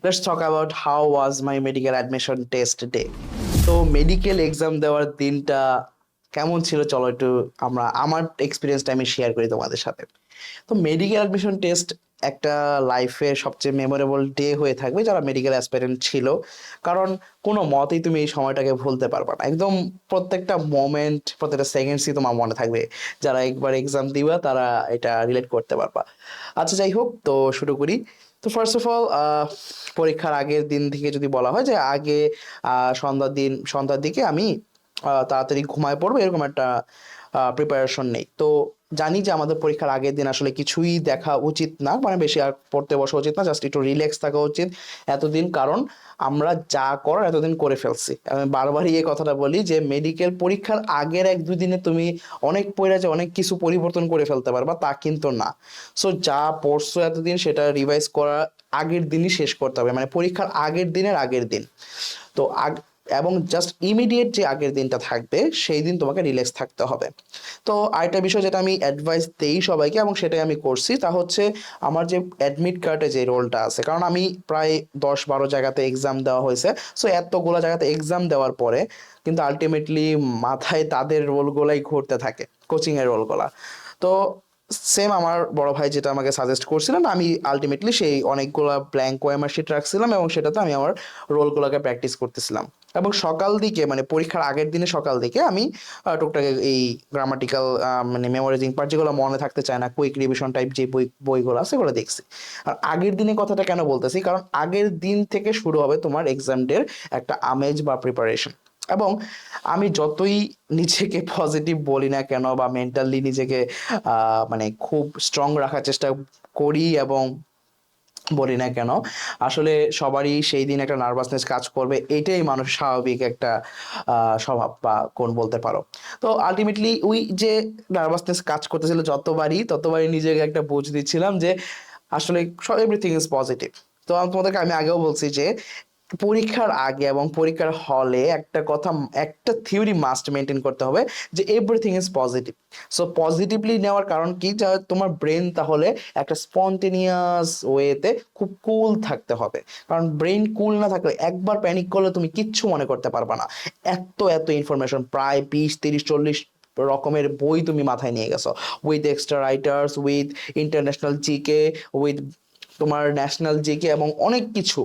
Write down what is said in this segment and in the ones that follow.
Let's talk about how was my medical admission test day. তো medical exam দেওয়ার দিনটা কেমন ছিল, চলো একটু আমরা আমার এক্সপিরিয়েন্সটা আমি শেয়ার করি তোমাদের সাথে। তো মেডিকেল অ্যাডমিশন টেস্ট একটা লাইফের সবচেয়ে মেমোরেবল ডে হয়ে থাকবে যারা মেডিকেল অ্যাসপিরেন্ট ছিল, কারণ কোনো মতেই তুমি এই সময়টাকে ভুলতে পারবে না। একদম প্রত্যেকটা মোমেন্ট, প্রত্যেকটা সেকেন্ডসই তোমার মনে থাকবে। যারা একবার এক্সাম দিবা তারা এটা রিলেট করতে পারবা। আচ্ছা, যাই হোক, তো শুরু করি। তো ফার্স্ট অফ অল, পরীক্ষার আগের দিন থেকে যদি বলা হয় যে আগে সন্ধ্যার দিকে আমি তাড়াতাড়ি ঘুমায় পড়বো, এরকম একটা প্রিপারেশন নেই। তো জানি যে আমাদের পরীক্ষার আগের দিন আসলে কিছুই দেখা উচিত না, মানে বেশি আর পড়তে বসা উচিত না, জাস্ট একটু রিল্যাক্স থাকা উচিত এতদিন, কারণ আমরা যা করার এতদিন করে ফেলছি। আমি বারবারই এই কথাটা বলি যে মেডিকেল পরীক্ষার আগের এক দুই দিনে তুমি অনেক পড়ে যে অনেক কিছু পরিবর্তন করে ফেলতে পারবা, তা কিন্তু না। সো যা পড়ছো এতদিন সেটা রিভাইজ করার আগের দিনই শেষ করতে হবে, মানে পরীক্ষার আগের দিনের আগের দিন। তো এবং জাস্ট ইমিডিয়েট যে আগের দিনটা থাকবে সেই দিন তোমাকে রিল্যাক্স থাকতে হবে। তো আরেকটা বিষয় যেটা আমি অ্যাডভাইস দেই সবাইকে, এবং সেটাই আমি করছি, তা হচ্ছে আমার যে অ্যাডমিট কার্ডে যে রোলটা আছে, কারণ আমি প্রায় 10-12 জায়গাতে এক্সাম দেওয়া হয়েছে। সো এতগুলো জায়গাতে এক্সাম দেওয়ার পরে কিন্তু আলটিমেটলি মাথায় তাদের রোলগুলাই ঘুরতে থাকে, কোচিংয়ের রোলগুলা। তো সেম আমার বড় ভাই যেটা আমাকে সাজেস্ট করছিলেন, আমি আলটিমেটলি সেই অনেকগুলো ব্ল্যাঙ্ক ওএমআর শিট রাখছিলাম এবং সেটাতে আমি আমার রোলগুলোকে প্র্যাকটিস করতেছিলাম। এবং সকাল দিকে, মানে পরীক্ষার আগের দিনে সকাল দিকে আমি টুকটাক এই গ্রামাটিক্যাল, মানে মেমোরাইজিং পার্ট যেগুলো মনে থাকতে চায় না, কুইক রিভিশন টাইপ যে বইগুলো আছে সেগুলো দেখছি। আর আগের দিনে কথাটা কেন বলতেছি, কারণ আগের দিন থেকে শুরু হবে তোমার এক্সাম ডের একটা আমেজ বা প্রিপারেশন। এবং আমি যতই নিজেকে পজিটিভ বলি না কেন বা মেন্টালি নিজেকে মানে খুব স্ট্রং রাখার চেষ্টা করি এবং বলি না কেন, আসলে সবারই সেই দিন একটা নার্ভাসনেস কাজ করবে, এটাই মানুষ স্বাভাবিক একটা স্বভাব বা কোন বলতে পারো। তো আলটিমেটলি ওই যে নার্ভাসনেস কাজ করতেছিল ততবারই নিজেকে একটা বুঝ দিচ্ছিলাম যে আসলে এভরিথিং ইজ পজিটিভ। তো আমি তোমাদেরকে আমি আগেও বলছি যে পরীক্ষার আগে এবং পরীক্ষার হলে একটা কথা, একটা থিওরি মাস্ট মেনটেন করতে হবে যে everything is positive. So positively নেওয়ার কারণ কি, যা তোমার ব্রেন তাহলে একটা স্পন্টেনিয়াস ওয়েতে খুব কুল থাকতে হবে। কারণ ব্রেন কুল না থাকলে একবার প্যানিক করলে তুমি কিচ্ছু মনে করতে পারবে না। এত এত ইনফরমেশন, প্রায় 20-30-40 রকমের বই তুমি মাথায় নিয়ে গেছো, with extra writers, with international GK, with তোমার ন্যাশনাল জিকে এবং অনেক কিছু,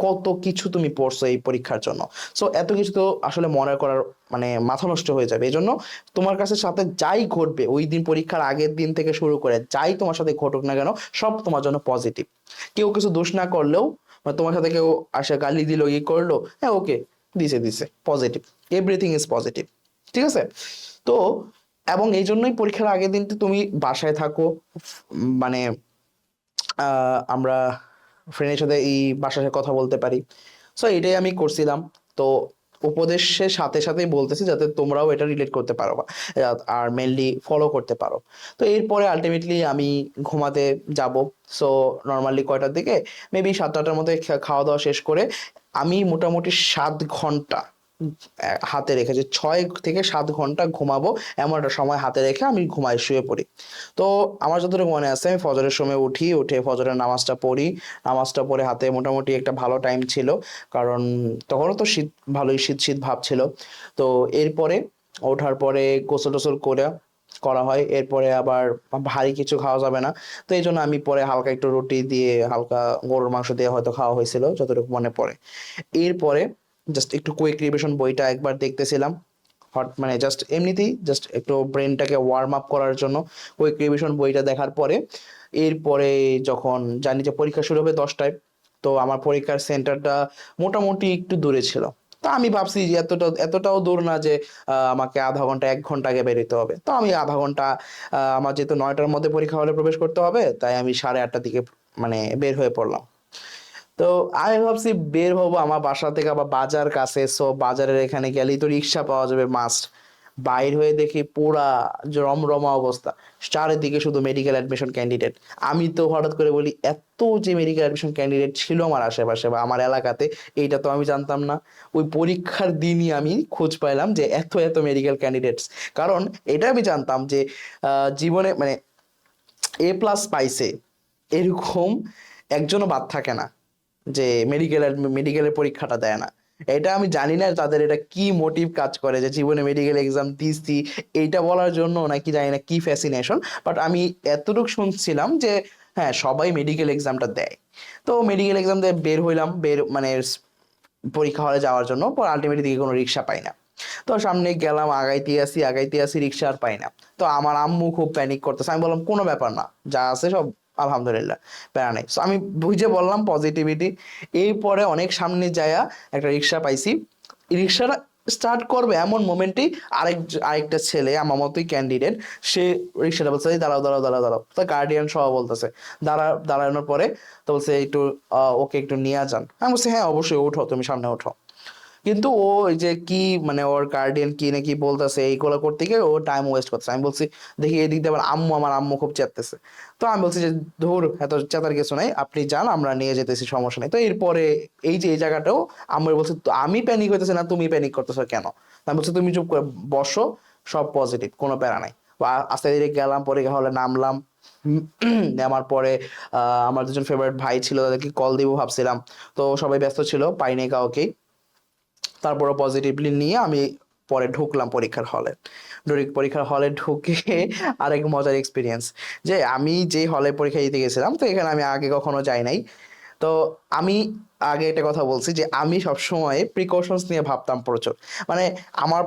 কত কিছু তুমি পড়ছো এই পরীক্ষার জন্য। সো এত কিছু তো আসলে মনে করার, মানে মাথা নষ্ট হয়ে যাবে। এই জন্য তোমার কাছে সাথে যাই ঘটবে ওই দিন, পরীক্ষার আগের দিন থেকে শুরু করে যাই তোমার সাথে ঘটুক না কেন, সব তোমার জন্য পজিটিভ। কেউ কিছু দোষ না করলেও, মানে তোমার সাথে কেউ আসে গালি দিল, ই করলো, হ্যাঁ ওকে, দিছে দিছে, পজিটিভ, এভরিথিং ইজ পজিটিভ। ঠিক আছে? তো এবং এই জন্যই পরীক্ষার আগের দিনটা তুমি বাসায় থাকো, মানে আমরা ফ্রেন্ডের সাথে এই বাসায় কথা বলতে পারি। সো এটাই আমি করছিলাম। তো উপদেশের সাথে সাথেই বলতেছি যাতে তোমরাও এটা রিলেট করতে পারো বা আর মেনলি ফলো করতে পারো। তো এরপরে আলটিমেটলি আমি ঘুমাতে যাব। সো নর্মালি কয়টার দিকে, মেবি 7-8টার মধ্যে খাওয়া দাওয়া শেষ করে আমি মোটামুটি 7 ঘন্টা হাতে রেখে, যে 6 থেকে 7 ঘন্টা ঘুমাবো এমন একটা সময় হাতে রেখে আমি ঘুমাই, শুয়ে পড়ি। তো আমার যতটুকু মনে আছে, আমি ফজরের সময় উঠে ফজরের নামাজটা পড়ি। নামাজটা পড়ে হাতে মোটামুটি একটা ভালো টাইম ছিল, কারণ তখনও তো শীত, ভালোই শীত শীত ভাব ছিল। তো এরপরে ওঠার পরে গোসল টোসল করে করা হয়, এরপরে আবার ভারী কিছু খাওয়া যাবে না। তো এই জন্য আমি পরে হালকা একটু রুটি দিয়ে, হালকা গরুর মাংস দিয়ে হয়তো খাওয়া হয়েছিল যতটুকু মনে পড়ে। এরপরে জাস্ট একটু কুইক রিভিশন বইটা একবার দেখতেছিলাম, মানে জাস্ট এমনিতেই, জাস্ট একটু ব্রেনটাকে ওয়ার্ম আপ করার জন্য কুইক রিভিশন বইটা দেখার পরে, এরপরে যখন জানি যে পরীক্ষা শুরু হবে 10টায়, তো আমার পরীক্ষার সেন্টারটা মোটামুটি একটু দূরে ছিল। তো আমি ভাবছি যে এতটাও দূর না যে আমাকে আধা ঘন্টা 1 ঘন্টা আগে বেরোতে হবে। তো আমি আধা ঘন্টা, আমার যেহেতু 9টার মধ্যে পরীক্ষা হলে প্রবেশ করতে হবে, তাই আমি 8:30টার দিকে মানে বের হয়ে পড়লাম। তো আমি ভাবছি বের হবো, আমার বাসা থেকে আবার বাজার কাছে, সো বাজারের এখানে গেলেই তো রিক্সা পাওয়া যাবে মাস্ট। বাইর হয়ে দেখি পুরা রমরমা অবস্থা, চারিদিকে শুধু মেডিকেল অ্যাডমিশন ক্যান্ডিডেট। আমি তো হঠাৎ করে বলি, এত যে মেডিকেল অ্যাডমিশন ক্যান্ডিডেট ছিল আমার আশেপাশে বা আমার এলাকাতে, এইটা তো আমি জানতাম না। ওই পরীক্ষার দিনই আমি খোঁজ পাইলাম যে এত এত মেডিকেল ক্যান্ডিডেটস। কারণ এটা আমি জানতাম যে জীবনে মানে A+ পাইছে এরকম একজনও বাদ থাকে না। যে মেডিকেলের পরীক্ষাটা দেয় না। এটা আমি জানি না তাদের এটা কি মোটিভ কাজ করে যে জীবনে মেডিকেল এক্সাম দিছি এইটা বলার জন্য, নাকি জানি না কি ফ্যাসিনেশন। বাট আমি এতটুকু শুনছিলাম যে হ্যাঁ সবাই মেডিকেল এক্সামটা দেয়। তো মেডিকেল এক্সাম দিয়ে বের হইলাম, বের মানে পরীক্ষা হলে যাওয়ার জন্য। পর আলটিমেটলি দিকে কোনো রিক্সা পাই না। তো সামনে গেলাম, আগাইতে আসি, রিক্সা আর পাই না। তো আমার আম্মু খুব প্যানিক করতেছে। আমি বললাম কোনো ব্যাপার না, যা আছে সব আলহামদুলিল্লাহ, প্যারা নেই। সো আমি বুঝে বললাম পজিটিভিটি। এরপরে অনেক সামনে যায়া একটা রিক্সা পাইছি। রিক্সাটা স্টার্ট করবে এমন মোমেন্টেই আরেকটা ছেলে আমার মতোই ক্যান্ডিডেট, সে রিক্সাটা বলছে এই দাঁড়াও দাঁড়াও দাঁড়াও দাঁড়াও। তো গার্ডিয়ান সহ বলতেছে দাঁড়ানোর পরে তো বলছে একটু ওকে একটু নিয়ে যান। আমি বলছি হ্যাঁ অবশ্যই, ওঠো তুমি সামনে ওঠো। কিন্তু ও ওই যে কি মানে ওর গার্ডিয়ান কি নাকি বলতেছে, এইগুলো করতে গিয়ে ও টাইম ওয়েস্ট করতেছে। আমি বলছি দেখি এদিক দিয়ে আবার আমার আম্মু খুব চেতেছে। তো আমি বলছি যে ধুর এত চেতার কিছু নাই, আপনি যান আমরা নিয়ে যেতেছি, সমস্যা নেই। তো এরপরে এই যে এই জায়গাটাও আম্মু বলছে আমি প্যানিক হইতেছে না, তুমি প্যানিক করতেছো কেন? আমি বলছি তুমি চুপ করে বসো, সব পজিটিভ, কোনো প্যারা নাই। আস্তে ধীরে গেলাম, পরীক্ষা হলে নামলাম। নামার পরে আমার দুজন ফেভারিট ভাই ছিল, তাদেরকে কল দিব ভাবছিলাম। তো সবাই ব্যস্ত ছিল, পাইনি কাউকে। তারপরও পজিটিভলি নিয়ে আমি পরে ঢুকলাম পরীক্ষার হলে। পরীক্ষার হলে ঢুকে আরেক মজার এক্সপিরিয়েন্স, যে আমি যে হলে পরীক্ষা দিতে গেছিলাম, তো এখানে আমি আগে কখনো যাই নাই। তো আমি আগে একটা কথা বলছি যে আমি সবসময় প্রিকশনস নিয়ে ভাবতাম প্রচুর। মানে আমার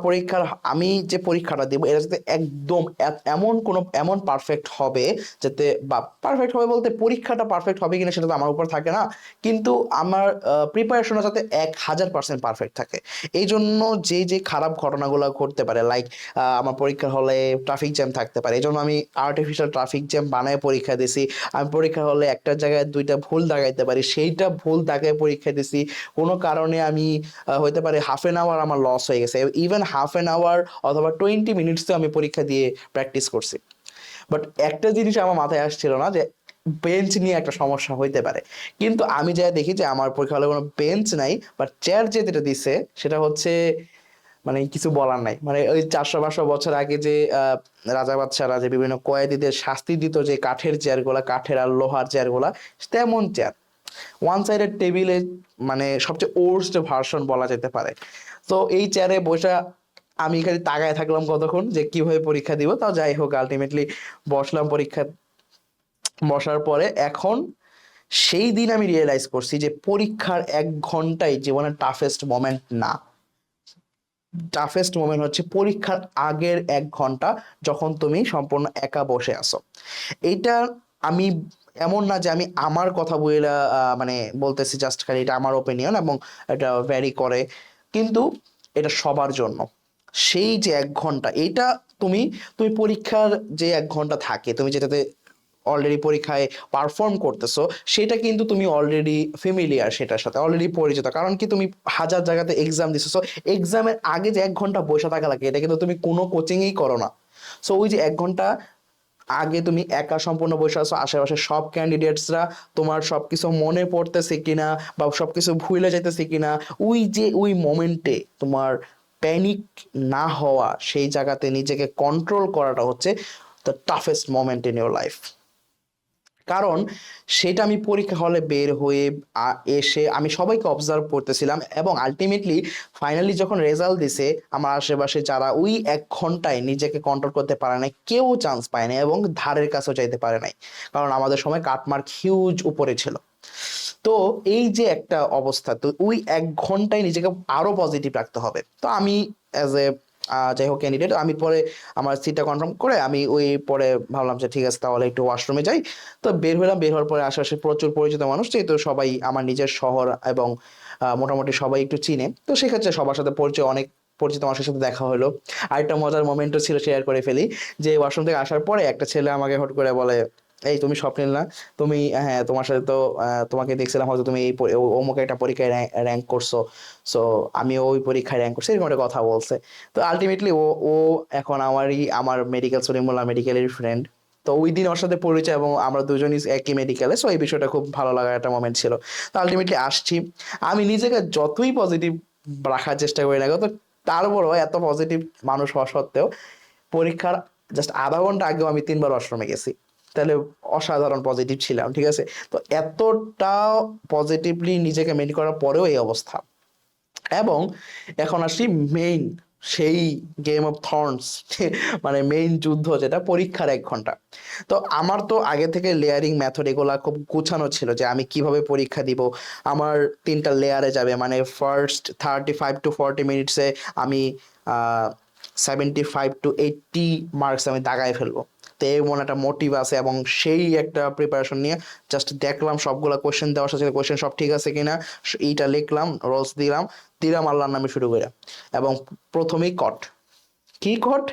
আমি যে পরীক্ষাটা দেবো এটা যাতে একদম এমন পারফেক্ট হবে, যাতে বা পারফেক্ট হবে বলতে পরীক্ষাটা পারফেক্ট হবে কিনা সেটা তো আমার উপর থাকে না, কিন্তু আমার প্রিপারেশনটা যাতে 1000% পারফেক্ট থাকে। এই জন্য যে যে খারাপ ঘটনাগুলো ঘটতে পারে, লাইক আমার পরীক্ষার হলে ট্রাফিক জ্যাম থাকতে পারে, এই জন্য আমি আর্টিফিশিয়াল ট্রাফিক জ্যাম বানায় পরীক্ষা দিছি। আমি পরীক্ষার হলে একটা জায়গায় দুইটা ভুল দাগাইতে পারি, সেইটা ভুল দাগায় পরীক্ষা দিছি। কোনো কারণে আমি হইতে পারে হাফ এন আওয়ার আমার লস হয়ে গেছে, ইভেন হাফ এন আওয়ার অথবা 20 মিনিটসও আমি পরীক্ষা দিয়ে প্র্যাকটিস করছি। বাট একটা জিনিস আমার মাথায় আসছিল না যে বেঞ্চ নিয়ে একটা সমস্যা হইতে পারে। কিন্তু আমি যা দেখি যে আমার পরীক্ষা হলে কোনো বেঞ্চ নাই, বাট চেয়ার যেটা দিছে সেটা হচ্ছে মানে কিছু বলার নাই। মানে ওই 400-500 বছর আগে যে রাজা বাদশারা যে বিভিন্ন কয়েদিদের শাস্তি দিত, যে কাঠের চেয়ার গুলা, কাঠের আর লোহার চেয়ার গুলা, তেমন চেয়ার। ওয়ান সাইডের টেবিলে, মানে সবচেয়ে ওর্স্ট ভার্সন বলা যেতে পারে। তো এই চেয়ারে বসে আমি খালি তাকায় থাকলাম কতক্ষণ যে কিভাবে পরীক্ষা দিব। তাও যাই হোক আলটিমেটলি বসলাম পরীক্ষা। বসার পরে এখন সেই দিন আমি রিয়েলাইজ করছি যে পরীক্ষার 1 ঘন্টাই জীবনের টাফেস্ট মোমেন্ট না। টাফেস্ট মোমেন্ট হচ্ছে পরীক্ষার আগের 1 ঘন্টা, যখন তুমি সম্পূর্ণ একা বসে আছো। এইটা আমি এমন না যে আমি আমার কথা বলে মানে বলতেছি জাস্ট, খালি এটা আমার ওপিনিয়ন এবং এটা ভ্যারি করে, কিন্তু এটা সবার জন্য। সেই যে 1 ঘন্টা, এইটা তুমি তুমি পরীক্ষার যে 1 ঘন্টা থাকে, তুমি যেটাতে অলরেডি পরীক্ষায় পারফর্ম করতেছো, সেটা কিন্তু তুমি অলরেডি ফেমিলিয়ার, সেটার সাথে অলরেডি পরিচিত। কারণ কি তুমি হাজার জায়গাতে এক্সাম দিছো, সো এক্সামের আগে যে 1 ঘন্টা বসে থাকা লাগে, এটা কিন্তু তুমি কোনো কোচিংই করো না। সো ওই যে 1 ঘন্টা আগে তুমি একা সম্পূর্ণ বসে আছো, আশেপাশে সব ক্যান্ডিডেটসরা তোমার সবকিছু মনে পড়তেছে কিনা বা সবকিছু ভুলে যাইতেছে কিনা, ওই যে ওই মোমেন্টে তোমার প্যানিক না হওয়া, সেই জায়গাতে নিজেকে কন্ট্রোল করাটা হচ্ছে the toughest moment in your life. কারণ সেটা আমি পরীক্ষা হলে বের হয়ে এসে আমি সবাইকে অবজার্ভ করতেছিলাম, এবং আলটিমেটলি ফাইনালি যখন রেজাল্ট দিছে, আমার আশেপাশে যারা ওই 1 ঘন্টায় নিজেকে কন্ট্রোল করতে পারে নাই, কেউ চান্স পায় না এবং ধারের কাছেও যাইতে পারে নাই। কারণ আমাদের সময় কাটমার্ক হিউজ উপরে ছিল। তো এই যে একটা অবস্থা, তো ওই 1 ঘন্টায় নিজেকে আরো পজিটিভ রাখতে হবে। তো আমি অ্যাজ এ যাই হোক ক্যান্ডিডেট, আমি পরে আমার সিটটা কনফার্ম করে আমি ওই পরে ভাবলাম যে ঠিক আছে তাহলে একটু ওয়াশরুমে যাই। তো বের হলাম, বের হওয়ার পরে আশেপাশে প্রচুর পরিচিত মানুষ, যেহেতু সবাই আমার নিজের শহর এবং মোটামুটি সবাই একটু চিনে, তো সেক্ষেত্রে সবার সাথে পরিচয়, অনেক পরিচিত মানুষের সাথে দেখা হলো। আরেকটা মজার মোমেন্টও ছিল, শেয়ার করে ফেলি। যে ওয়াশরুম থেকে আসার পরে একটা ছেলে আমাকে হট করে বলে, এই তুমি স্বপ্নিল না? তুমি, হ্যাঁ তোমার সাথে তো তোমাকে দেখছিলাম, হয়তো তুমি এই অমুক একটা পরীক্ষায় র্যাঙ্ক করছো। সো আমি ওই পরীক্ষায় র্যাঙ্ক করছি, এরকম একটা কথা বলছে। তো আলটিমেটলি ও ও এখন আমার মেডিকেল সলিমুল্লাহ মেডিকেলের ফ্রেন্ড। তো ওই দিন ওর সাথে পরিচয় এবং আমরা দুজনই একই মেডিকেলে, সো এই বিষয়টা খুব ভালো লাগার একটা মোমেন্ট ছিল। তো আলটিমেটলি আসছি, আমি নিজেকে যতই পজিটিভ রাখার চেষ্টা করি না তো তারপরও এত পজিটিভ মানুষ হওয়া সত্ত্বেও পরীক্ষার জাস্ট আধা ঘন্টা আগেও আমি 3বার ওয়াশরুমে গেছি। তাহলে অসাধারণ পজিটিভ ছিলাম, ঠিক আছে। তো এতটা পজিটিভলি নিজেকে মেনে করার পরেও এই অবস্থা। এবং এখন আসি মেইন সেই গেম অফ থর্নস, মানে মেইন যুদ্ধ, যেটা পরীক্ষার 1 ঘন্টা। তো আমার তো আগে থেকে লেয়ারিং মেথড এগুলা খুব গুছানো ছিল যে আমি কিভাবে পরীক্ষা দিব। আমার 3টা লেয়ারে যাবে, মানে ফার্স্ট 35 to 40 মিনিটসে আমি 75 to 80 মার্কস আমি দাগায় ফেলবো। তো এমন একটা মোটিভ আছে এবং সেই একটা প্রিপারেশন নিয়ে জাস্ট দেখলাম সবগুলা কোয়েশ্চেন দেওয়ার সাথে কোয়েশ্চেন সব ঠিক আছে কিনা, এইটা লিখলাম, রোলস দিলাম, দিলাম আল্লাহর নামে শুরু করে। এবং প্রথমেই কট, কি কট,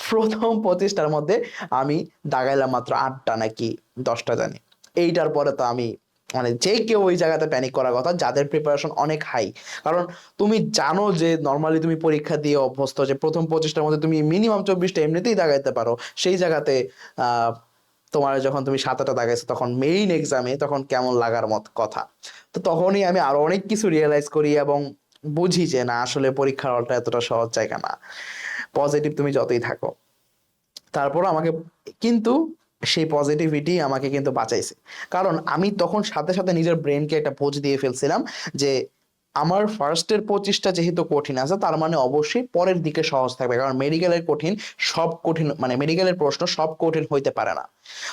প্রথম 25টার মধ্যে আমি দাগাইলাম মাত্র 8টা নাকি 10টা জানি। এইটার পরে তো আমি, মানে যে কেউ ওই জায়গাতে প্যানিক করার কথা, যাদের প্রিপারেশন অনেক হাই। কারণ তুমি জানো যে নর্মালি তুমি পরীক্ষা দিয়ে অভ্যস্ত যে প্রথম 25টার মধ্যে তুমি মিনিমাম 24টা এমনিতেই দাগাইতে পারো, সেই জায়গাতে আহ তোমার যখন তুমি 7টা দাগাইছো তখন মেইন এক্সামে তখন কেমন লাগার মত কথা। তো তখনই আমি আরো অনেক কিছু রিয়েলাইজ করি এবং বুঝি যে না, আসলে পরীক্ষার হলটা এতটা সহজ জায়গা না, পজিটিভ তুমি যতই থাকো। তারপর আমাকে কিন্তু সেই পজিটিভিটি আমাকে কিন্তু বাঁচাইছে। কারণ আমি তখন সাথে সাথে নিজের ব্রেনকে একটা পোজ দিয়ে ফেলছিলাম যে আমার ফার্স্টের 25টা যেহেতু কঠিন আছে, তার মানে অবশ্যই পরের দিকে সহজ থাকবে, কারণ মেডিকেলের কঠিন সব কঠিন, মানে মেডিকেলের প্রশ্ন সব কঠিন হইতে পারে না।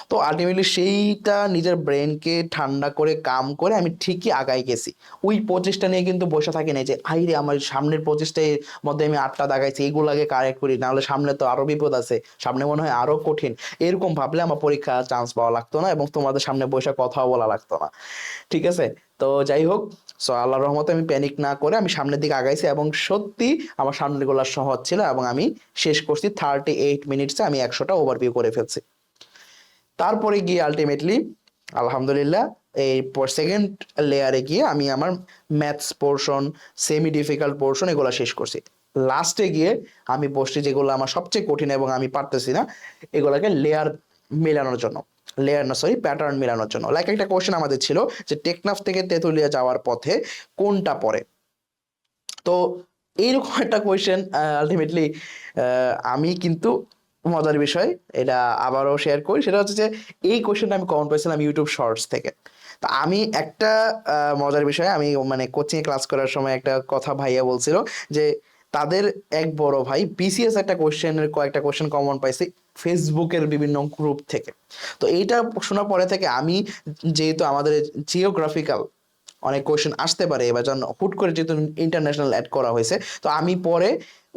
তো আলটিমেটলি সেইটা নিজের ব্রেনকে ঠান্ডা করে কাম করে আমি ঠিকই আগাই গেছি। ওই 25টা নিয়ে কিন্তু বসে থাকি না যে আইরে আমার সামনের 25টার মধ্যে আমি 8টা দাগাইছি, এগুলাকে কারেক্ট করি, নাহলে সামনে তো আরো বিপদ আছে, সামনে মনে হয় আরো কঠিন। এরকম ভাবলে আমার পরীক্ষা চান্স পাওয়া লাগতো না এবং তোমাদের সামনে বসে কথাও বলা লাগতো না, ঠিক আছে। তো যাই হোক, সো আল্লাহর রহমতে আমি প্যানিক না করে আমি সামনের দিকে আগাইছি এবং সত্যি আমার সামনের গুলা সহজ ছিল এবং আমি শেষ করছি 38 মিনিটসে, আমি 100টা ওভারভিউ করে ফেলছি। তারপরে গিয়ে আলটিমেটলি আলহামদুলিল্লাহ এই সেকেন্ড লেয়ারে গিয়ে আমি আমার maths portion, semi difficult portion এগুলো শেষ করছি। লাস্টে গিয়ে আমি বসছি যেগুলো আমার সবচেয়ে কঠিন এবং আমি পারতেছি না, এগুলোকে লেয়ার মেলানোর জন্য, লেয়ার না সরি প্যাটার্ন মেলানোর জন্য। লাইক একটা কোশ্চেন আমাদের ছিল যে টেকনাফ থেকে তেঁতুলিয়া যাওয়ার পথে কোনটা পড়ে। তো এইরকম একটা কোয়েশ্চেন আলটিমেটলি আমি কিন্তু, মজার বিষয় এটা আবারও শেয়ার করি, সেটা হচ্ছে যে এই কোয়েশ্চেনটা আমি কমন পাইছিলাম ইউটিউব শর্টস থেকে। তো আমি একটা মজার বিষয়, আমি মানে কোচিং ক্লাস করার সময় একটা কথা ভাইয়া বলছিল যে তাদের এক বড় ভাই বিসিএস একটা কোয়েশ্চেনের কয়েকটা কোয়েশ্চেন কমন পাইছে ফেসবুকের বিভিন্ন গ্রুপ থেকে। তো এইটা শোনার পরে থেকে আমি, যেহেতু আমাদের জিওগ্রাফিক্যাল অনেক কোয়েশ্চেন আসতে পারে এবার, যখন হুট করে যেহেতু ইন্টারন্যাশনাল অ্যাড করা হয়েছে, তো আমি পরে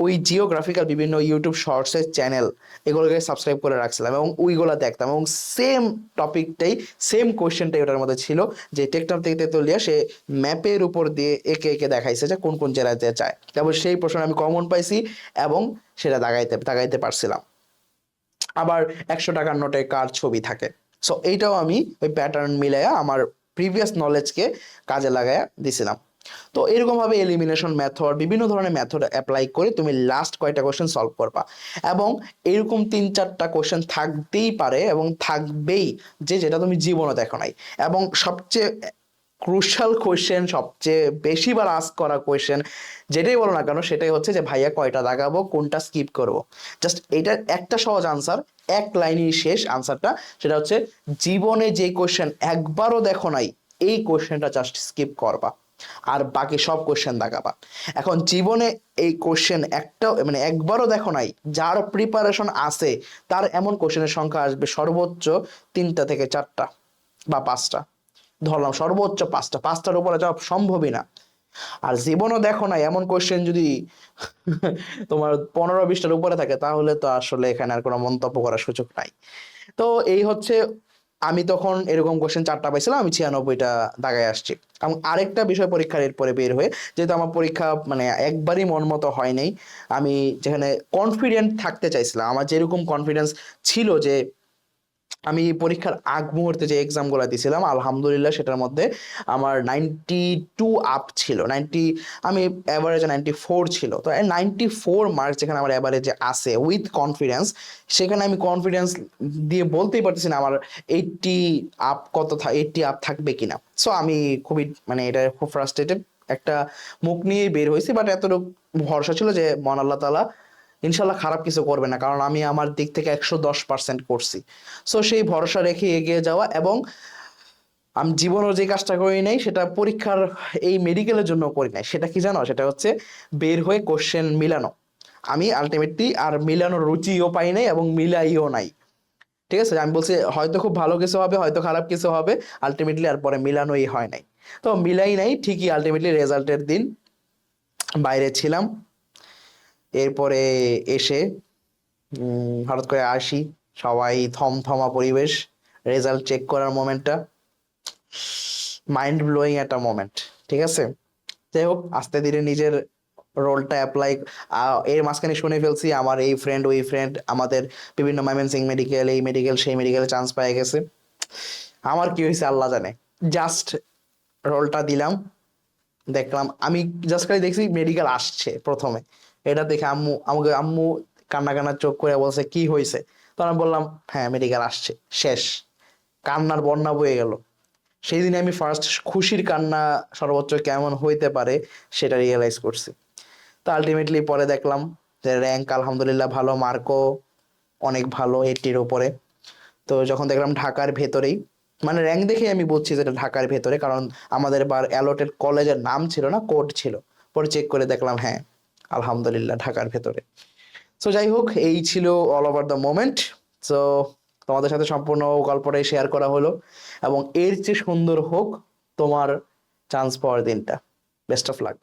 ওই জিওগ্রাফিক্যাল বিভিন্ন ইউটিউব শর্টসের চ্যানেল এগুলোকে সাবস্ক্রাইব করে রাখছিলাম এবং ওইগুলো দেখতাম এবং সেম টপিকটাই, সেম কোয়েশ্চেনটাই ওটার মধ্যে ছিল যে টেকনাফ থেকে তেতুলিয়া সে ম্যাপের উপর দিয়ে একে একে দেখাইছে যে কোন কোন জেলাতে যায়। তারপর সেই প্রশ্ন আমি কমন পাইছি এবং সেটা দাগাইতে দাগাইতে পারছিলাম। আবার 100 টাকার নোটে কার ছবি থাকে। সো এইটাও আমি ওই প্যাটার্ন মিলাইয়া আমার প্রিভিয়াস নলেজকে কাজে লাগাইয়া দিছিলাম। তো এরকম ভাবে এলিমিনেশন মেথড, বিভিন্ন ধরনের মেথড অ্যাপ্লাই করে তুমি লাস্ট কয়টা কোশ্চেন সলভ করবা। এবং এরকম 3-4টা কোশ্চেন থাকতেই পারে এবং থাকবেই যে যেটা তুমি জীবনে দেখো নাই। এবং সবচেয়ে ক্রুশাল কোয়েশ্চেন, সবচেয়ে বেশিবার আস্ক করা কোয়েশ্চেন, যেটাই বলো না কেন, সেটাই হচ্ছে যে ভাইয়া কয়টা দাগাবো, কোনটা স্কিপ করব। জাস্ট এটার একটা সহজ আনসার, এক লাইনই শেষ আনসারটা, সেটা হচ্ছে জীবনে যে কোয়েশ্চেন একবারও দেখো নাই এই কোয়েশ্চেনটা জাস্ট স্কিপ করবা আর বাকি সব কোয়েশ্চেন দাগাবা। এখন জীবনে এই কোয়েশ্চেন একটা মানে একবারও দেখো নাই, যার প্রিপারেশন আছে তার এমন কোয়েশ্চেনের সংখ্যা আসবে সর্বোচ্চ 3টা থেকে 4টা বা 5টা, ধরলাম সর্বোচ্চ 5টা, 5টার উপরে যাওয়া সম্ভবই না। আর জীবনও দেখো না এমন কোয়েশ্চেন যদি তোমার 15-20টার উপরে থাকে, তাহলে তো আসলে এখানে আর কোনো মন্তব্য করার সুযোগ নাই। তো এই হচ্ছে, আমি তখন এরকম কোয়েশ্চেন 4টা পাইছিলাম, আমি 96টা দাগায় আসছি। এবং আরেকটা বিষয় পরীক্ষার এরপরে বের হয়ে, যেহেতু আমার পরীক্ষা মানে একবারই মন মতো হয় নাই, আমি যেখানে কনফিডেন্ট থাকতে চাইছিলাম, আমার যেরকম কনফিডেন্স ছিল যে আমি পরীক্ষার আগ মুহূর্তে যে এক্সামগুলো দিয়েছিলাম আলহামদুলিল্লাহ সেটার মধ্যে আমার 92 আপ ছিল, 90, আমি অ্যাভারেজে 94 ছিল। তো 94 মার্কস যেখানে আমার অ্যাভারেজে আছে উইথ কনফিডেন্স, সেখানে আমি কনফিডেন্স দিয়ে বলতেই পারতেছি না আমার 80 আপ 80 আপ থাকবে কিনা। সো আমি খুবই মানে এটা খুব ফ্রাস্ট্রেটেড একটা মুখ নিয়ে বের হয়েছি, বাট এতটুকু ভরসা ছিল যে মহান আল্লাহ তাআলা ইনশাল্লাহ খারাপ কিছু করবে না, কারণ আমি আমার দিক থেকে 110% করছি। সো সেই ভরসা রেখে এগিয়ে যাওয়া। এবং আমি জীবনেও যে কাজটা করি নাই সেটা পরীক্ষার এই মেডিকেলের জন্য করি নাই, সেটা কি জানো, সেটা হচ্ছে বের হয়ে কোশ্চেন মিলানো। আমি আলটিমেটলি আর মিলানোর রুচিও পাই নাই এবং মিলাইও নাই। ঠিক আছে, আমি বলছি হয়তো খুব ভালো কিছু হবে, হয়তো খারাপ কিছু হবে, আলটিমেটলি আর পরে মিলানোই হয় নাই। তো মিলাই নাই ঠিকই, আলটিমেটলি রেজাল্টের দিন বাইরে ছিলাম। এরপরে এসে হঠাৎ করে আসি, সবাই থমথমা পরিবেশ, রেজাল্ট চেক করার মোমেন্টটা মাইন্ড ব্লোয়িং একটা মোমেন্ট। ঠিক আছে, যাই হোক আস্তে ধীরে নিজের রোলটা অ্যাপ্লাই, এর মাঝখানে শুনে ফেলছি আমার এই ফ্রেন্ড ওই ফ্রেন্ড আমাদের বিভিন্ন ময়মনসিংহ মেডিকেল, এই মেডিকেল সেই মেডিকেলে চান্স পেয়ে গেছে। আমার কি হয়েছে আল্লাহ জানে, জাস্ট রোলটা দিলাম, দেখলাম আমি জাস্ট খালি দেখছি মেডিকেল আসছে প্রথমে। এটা দেখে আম্মু আমাকে আম্মু কান্না কান্না চোখ করে বলছে কি হয়েছে, তো আমি বললাম হ্যাঁ মেডিকেল আসছে। শেষ, কান্নার বন্যা বয়ে গেল। সেই দিনে আমি ফার্স্ট খুশির কান্না সর্বোচ্চ কেমন হইতে পারে সেটা রিয়েলাইজ করছি। তো আলটিমেটলি পরে দেখলাম যে র্যাঙ্ক আলহামদুলিল্লাহ ভালো, মার্কও অনেক ভালো, 80-র উপরে। তো যখন দেখলাম ঢাকার ভেতরেই, মানে র্যাঙ্ক দেখে আমি বুঝছি যে এটা ঢাকার ভেতরে, কারণ আমাদের বার অ্যালটেড কলেজের নাম ছিল না, কোড ছিল। পরে চেক করে দেখলাম হ্যাঁ আলহামদুলিল্লাহ ঢাকার ভেতরে। সো যাই হোক এই ছিল all over the moment. So তোমাদের সাথে সম্পূর্ণ গল্পটাই শেয়ার করা হলো, এবং এর চেয়ে সুন্দর হোক তোমার চান্স পাওয়ার দিনটা। Best of luck.